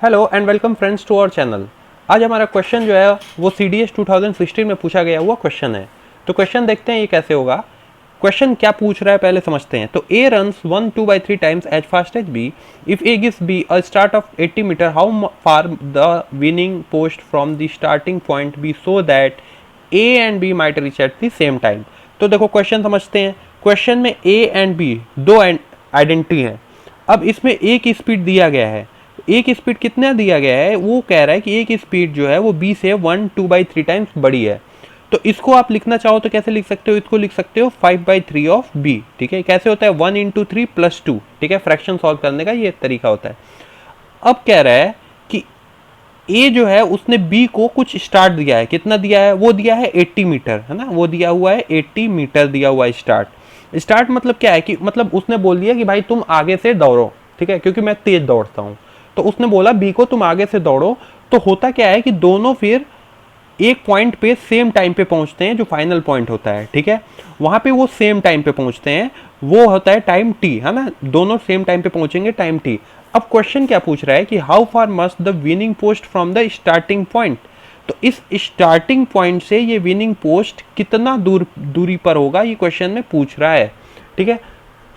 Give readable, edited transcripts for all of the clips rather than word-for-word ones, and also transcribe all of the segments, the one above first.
Hello and welcome friends to our channel. आज हमारा question जो है वो CDS 2016 में पूछा गया हुआ क्वेश्चन है। तो क्वेश्चन देखते हैं ये कैसे होगा। क्वेश्चन क्या पूछ रहा है पहले समझते हैं। तो A runs 1 2/3 times as fast as B. If A gives B a start of 80 meter, how far the winning post from the starting point be so that A and B might reach at the same time। तो देखो question समझते हैं। Question में A and B दो identity हैं। अब इसमें A की स्पीड दिया गया है। ए की स्पीड कितना दिया गया है, वो कह रहा है कि ए की स्पीड जो है वो बी से 1 2/3 टाइम्स बड़ी है। तो इसको आप लिखना चाहो तो कैसे लिख सकते हो, इसको लिख सकते हो 5/3 ऑफ बी। ठीक है, कैसे होता है 1 × 3 + 2। ठीक है, फ्रैक्शन सॉल्व करने का ये तरीका होता है। अब कह रहा है कि ए जो है उसने बी को कुछ स्टार्ट दिया है। कितना दिया है, वो दिया है 80 मीटर, है ना, वो दिया हुआ है 80 मीटर दिया हुआ है स्टार्ट मतलब क्या है कि मतलब उसने बोल दिया कि भाई तुम आगे से दौड़ो। ठीक है, क्योंकि मैं तेज दौड़ता हूँ, तो उसने बोला बी को तुम आगे से दौड़ो। तो होता क्या है कि दोनों फिर एक पॉइंट पे सेम टाइम पे पहुंचते हैं, जो फाइनल पॉइंट होता है। ठीक है, वहां पे वो सेम टाइम पे पहुंचते हैं, वो होता है टाइम टी, है ना, दोनों सेम टाइम पे पहुंचेंगे टाइम टी। अब क्वेश्चन क्या पूछ रहा है कि how far must the winning post from the starting point. तो इस स्टार्टिंग पॉइंट से ये विनिंग पोस्ट कितना दूरी पर होगा, ये क्वेश्चन में पूछ रहा है। ठीक है,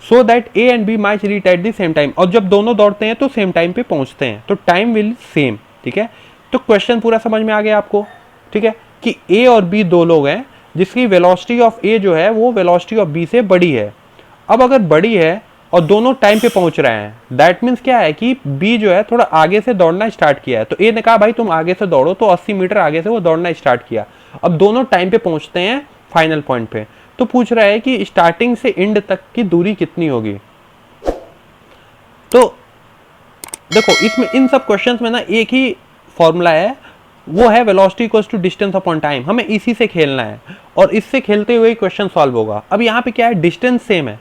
so that A and B might reach at the same time. और जब दोनों दौड़ते हैं तो सेम टाइम पे पहुंचते हैं, तो टाइम विल सेम। ठीक है, तो क्वेश्चन पूरा समझ में आ गया आपको। ठीक है, कि ए और बी दो लोग हैं जिसकी वेलोसिटी ऑफ ए जो है वो वेलोसिटी ऑफ बी से बड़ी है। अब अगर बड़ी है और दोनों टाइम पे पहुंच रहे हैं, दैट मीन्स क्या है कि बी जो है थोड़ा आगे से दौड़ना स्टार्ट किया है। तो ए ने कहा भाई तुम आगे से दौड़ो, तो 80 मीटर आगे से वो दौड़ना स्टार्ट किया। अब दोनों टाइम पे पहुंचते हैं फाइनल पॉइंट पे। तो पूछ रहा है कि स्टार्टिंग से एंड तक की दूरी कितनी होगी। तो देखो इसमें इन सब क्वेश्चंस में ना एक ही फॉर्मूला है, वो है velocity equals to distance upon time. हमें इसी से खेलना है और इससे खेलते हुए क्वेश्चन सॉल्व होगा। अब यहाँ पे क्या है, डिस्टेंस सेम है।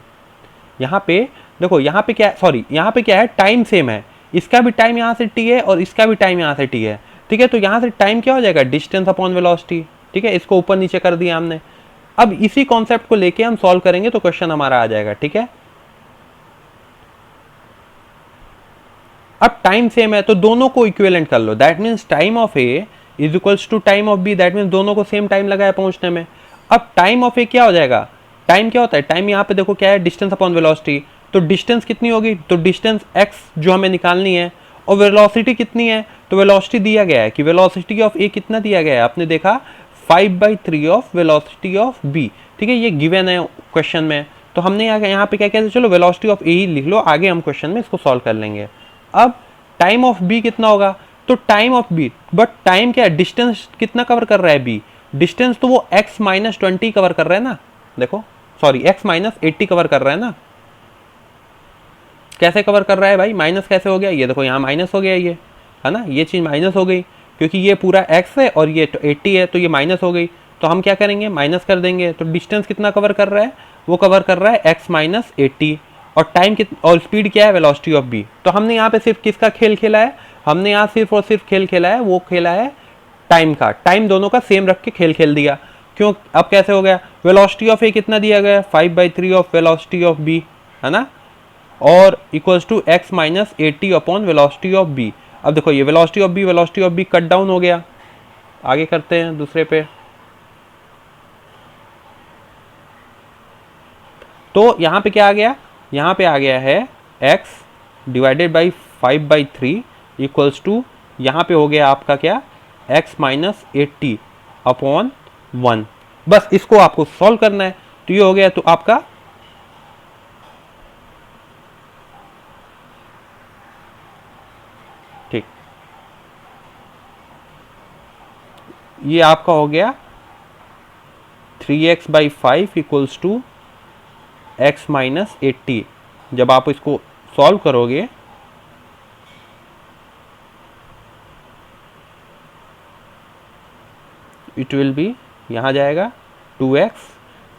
यहाँ पे देखो, यहाँ पे क्या है, सॉरी यहाँ पे क्या है, टाइम सेम है। इसका भी टाइम यहाँ से टी है और इसका भी टाइम यहाँ से टी है। ठीक है, तो यहाँ से टाइम क्या हो जाएगा, डिस्टेंस अपॉन वेलोसिटी। ठीक है, इसको ऊपर नीचे कर दिया हमने। अब इसी कॉन्सेप्ट को लेके हम सॉल्व करेंगे तो क्वेश्चन हमारा आ जाएगा। ठीक है, अब टाइम सेम है तो दोनों को इक्विवेलेंट कर लो। That means time of A is equals to time of B. That means दोनों को सेम टाइम लगा है पहुंचने में। अब टाइम ऑफ ए क्या हो जाएगा, टाइम क्या होता है, टाइम यहाँ पे देखो क्या है, डिस्टेंस अपॉन वेलोसिटी। तो डिस्टेंस कितनी होगी, तो डिस्टेंस x जो हमें निकालनी है, और वेलोसिटी कितनी है, तो वेलोसिटी दिया गया है कि वेलोसिटी ऑफ ए कितना दिया गया है, आपने देखा 5/3 ऑफ वेलोसिटी ऑफ बी। ठीक है, ये गिवन है क्वेश्चन में। तो हमने यहाँ पे क्या किया, चलो वेलोसिटी ऑफ ए ही लिख लो, आगे हम क्वेश्चन में इसको सॉल्व कर लेंगे। अब टाइम ऑफ बी कितना होगा, तो time of B, but time क्या है, डिस्टेंस कितना कवर कर रहा है बी, डिस्टेंस तो वो x - 20 कवर कर रहा है ना। देखो सॉरी, x - 80 कवर कर रहा है ना। कैसे कवर कर रहा है भाई, माइनस कैसे हो गया, ये देखो यहाँ माइनस हो गया, ये है ना, ये चीज़ माइनस हो गई क्योंकि ये पूरा x है और ये 80 है, तो ये माइनस हो गई। तो हम क्या करेंगे, माइनस कर देंगे। तो डिस्टेंस कितना कवर कर रहा है, वो कवर कर रहा है x - 80। और टाइम और स्पीड क्या है, वेलोसिटी ऑफ बी। तो हमने यहाँ पे सिर्फ किसका खेल खेला है, हमने यहाँ सिर्फ और सिर्फ खेल खेला है, वो खेला है टाइम का। टाइम दोनों का सेम रख के खेल दिया। क्यों, अब कैसे हो गया, वेलोसिटी ऑफ ए कितना दिया गया है, 5/3 ऑफ वेलोसिटी ऑफ बी, है ना, और equals to x - 80 upon velocity of B. अब देखो ये velocity of B cut down हो गया। आगे करते हैं दूसरे पे। तो यहाँ पे क्या आ गया, यहाँ पे आ गया है x divided by 5/3 equals to, यहाँ पे हो गया आपका क्या, x - 80 अपॉन 1। बस इसको आपको सॉल्व करना है। तो ये हो गया, तो आपका ठीक, ये आपका हो गया 3x/5 इक्वल्स टू x - 80। जब आप इसको सॉल्व करोगे इट विल बी, यहाँ जाएगा 2x,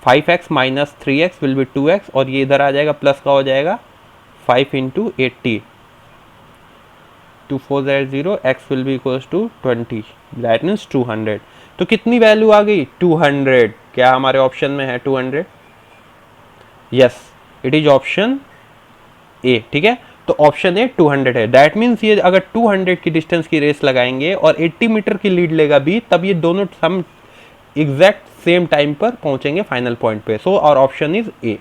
5x - 3x will be 2x, और ये इधर आ जाएगा प्लस का हो जाएगा 5 × 80, 2 4 0, x will be equals to 20, that means 200। तो कितनी वैल्यू आ गई, 200। क्या हमारे ऑप्शन में है 200, yes it is option A. ठीक है, तो ऑप्शन ए 200 है। दैट मीन्स ये अगर 200 की डिस्टेंस की रेस लगाएंगे और 80 मीटर की लीड लेगा बी, तब ये दोनों सम एग्जैक्ट सेम टाइम पर पहुंचेंगे फाइनल पॉइंट पे। सो और ऑप्शन इज ए।